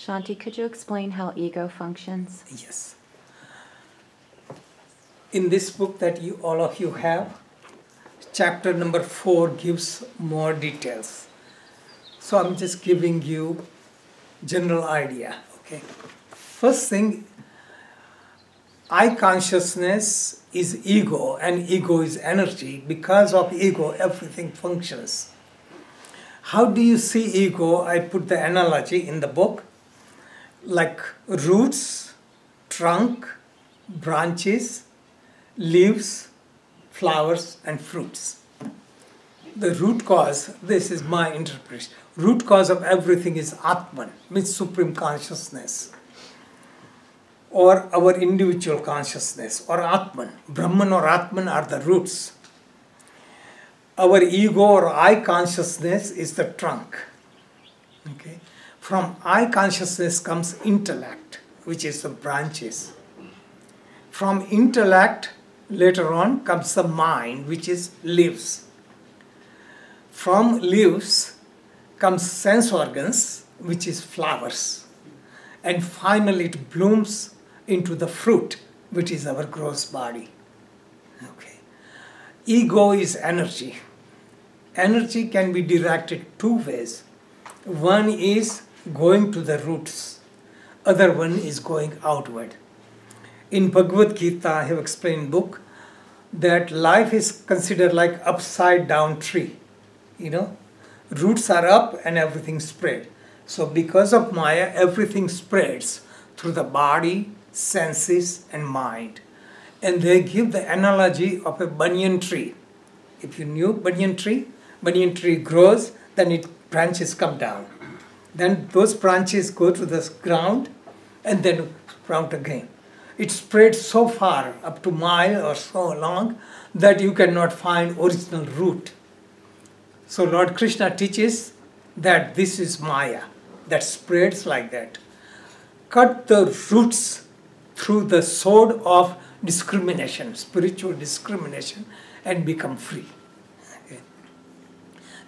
Shanti, could you explain how ego functions? Yes. In this book that all of you have, chapter number 4 gives more details. So I'm just giving you general idea. Okay. First thing, I consciousness is ego and ego is energy. Because of ego, everything functions. How do you see ego? I put the analogy in the book like roots, trunk, branches, leaves, flowers and fruits. The root cause, this is my interpretation, root cause of everything is Atman, means supreme consciousness, or our individual consciousness, or Atman. Brahman or Atman are the roots. Our ego or I consciousness is the trunk. Okay. From I consciousness comes intellect, which is the branches. From intellect, later on, comes the mind, which is leaves. From leaves comes sense organs, which is flowers. And finally it blooms into the fruit, which is our gross body. Okay. Ego is energy. Energy can be directed two ways. One is going to the roots. Other one is going outward. In Bhagavad Gita, I have explained in book that life is considered like upside down tree. You know, roots are up and everything spread. So because of Maya, everything spreads through the body, senses and mind. And they give the analogy of a banyan tree. If you knew banyan tree grows, then its branches come down. Then those branches go to the ground and then sprout again. It spreads so far, up to a mile or so long, that you cannot find original root. So Lord Krishna teaches that this is Maya, that spreads like that. Cut the roots through the sword of discrimination, spiritual discrimination, and become free. Okay.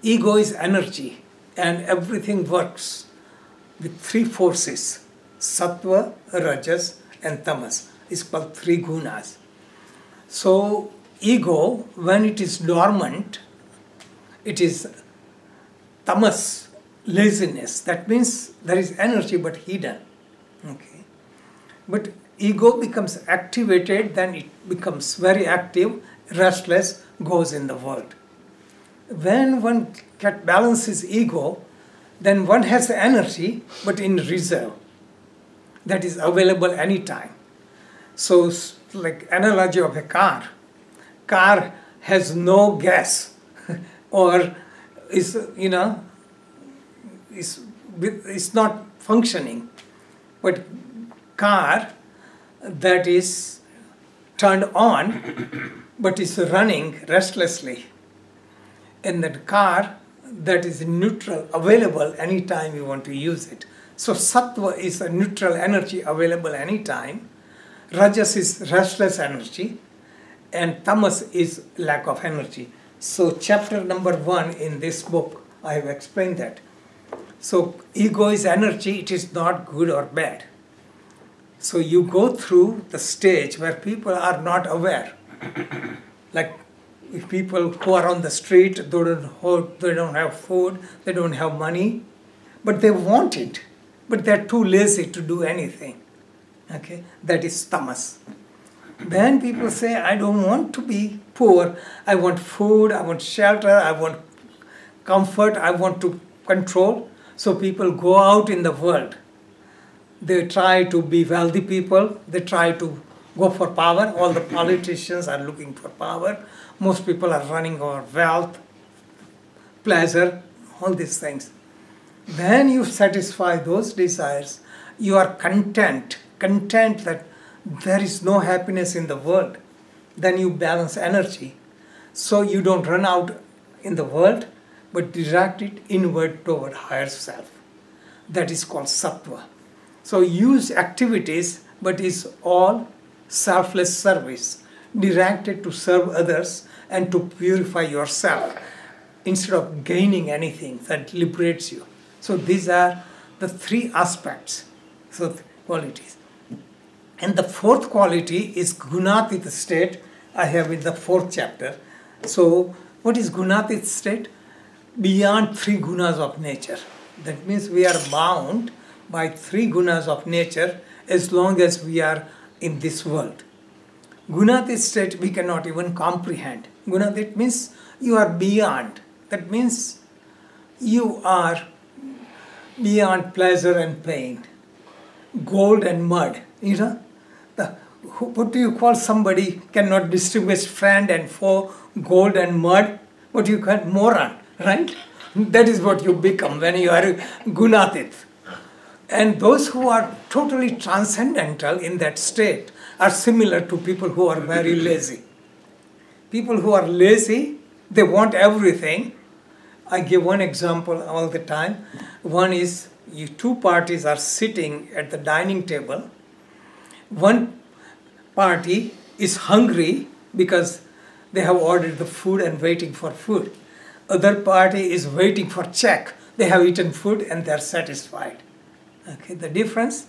Ego is energy, and everything works with three forces, sattva, rajas, and tamas. It's called three gunas. So ego, when it is dormant, it is tamas, laziness. That means there is energy but hidden. Okay. But ego becomes activated, then it becomes very active, restless, goes in the world. When one balances ego, then one has energy but in reserve. That is available anytime. So like analogy of a car. Car has no gas or is not functioning. But car that is turned on but is running restlessly. And that car that is neutral, available anytime you want to use it. So sattva is a neutral energy available anytime. Rajas is restless energy. And tamas is lack of energy. So chapter number 1 in this book, I have explained that. So ego is energy, it is not good or bad. So you go through the stage where people are not aware. Like if people who are on the street, they don't have food, they don't have money, but they want it. But they're too lazy to do anything. Okay, that is tamas. Then people say, I don't want to be poor. I want food, I want shelter, I want comfort, I want to control. So people go out in the world. They try to be wealthy people. They try to go for power. All the politicians are looking for power. Most people are running over wealth, pleasure, all these things. When you satisfy those desires, you are content that there is no happiness in the world. Then you balance energy. So you don't run out in the world, but direct it inward toward higher self. That is called sattva. So use activities, but is all selfless service, directed to serve others and to purify yourself instead of gaining anything that liberates you. So these are the three aspects So qualities. And the fourth quality is Gunatit state. I have in the fourth chapter. So what is Gunatit state? Beyond three gunas of nature. That means we are bound by three gunas of nature as long as we are in this world. Gunatit state we cannot even comprehend. Gunatit means you are beyond. That means you are beyond pleasure and pain, gold and mud. You know, what do you call somebody cannot distinguish friend and foe, gold and mud? What do you call moron, right? That is what you become when you are Gunatit. And those who are totally transcendental in that state are similar to people who are very lazy. People who are lazy, they want everything. I give one example all the time. One is two parties are sitting at the dining table. One party is hungry because they have ordered the food and waiting for food. Other party is waiting for check. They have eaten food and they are satisfied. Okay, the difference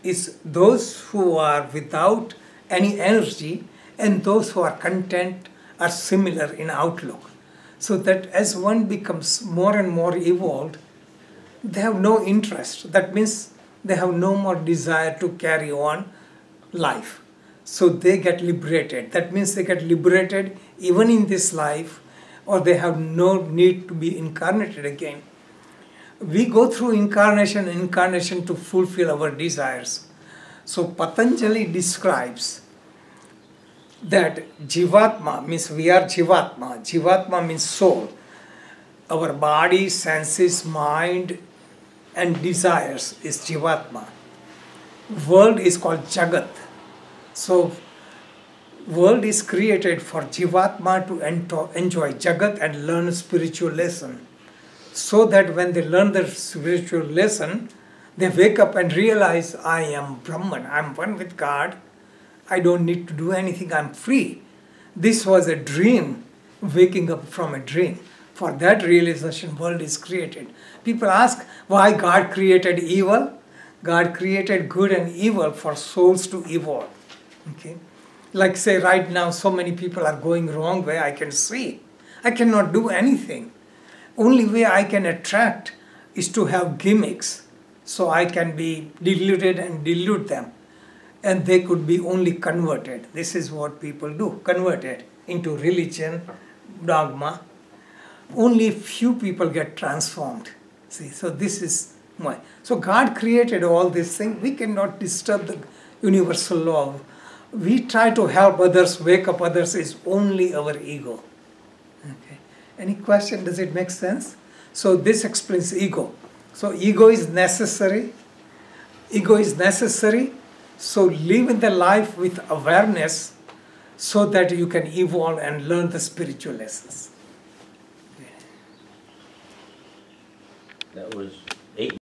is those who are without any energy and those who are content are similar in outlook. So that as one becomes more and more evolved, they have no interest. That means they have no more desire to carry on life. So they get liberated. That means they get liberated even in this life, or they have no need to be incarnated again. We go through incarnation and incarnation to fulfill our desires. So Patanjali describes that Jivatma means we are Jivatma. Jivatma means soul. Our body, senses, mind and desires is Jivatma. World is called Jagat. So world is created for Jivatma to enjoy Jagat and learn a spiritual lesson. So that when they learn the spiritual lesson, they wake up and realize, I am Brahman, I am one with God. I don't need to do anything, I'm free. This was a dream, waking up from a dream. For that realization, world is created. People ask why God created evil. God created good and evil for souls to evolve. Okay? Like say right now, so many people are going wrong way, I can see. I cannot do anything. Only way I can attract is to have gimmicks. So I can be deluded and delude them. And they could be only converted. This is what people do, converted into religion, dogma. Only few people get transformed. See, so this is why. So God created all these things. We cannot disturb the universal law. We try to help others, wake up others, is only our ego. Okay. Any question? Does it make sense? So this explains ego. So ego is necessary. Ego is necessary. So live in the life with awareness so that you can evolve and learn the spiritual lessons. That was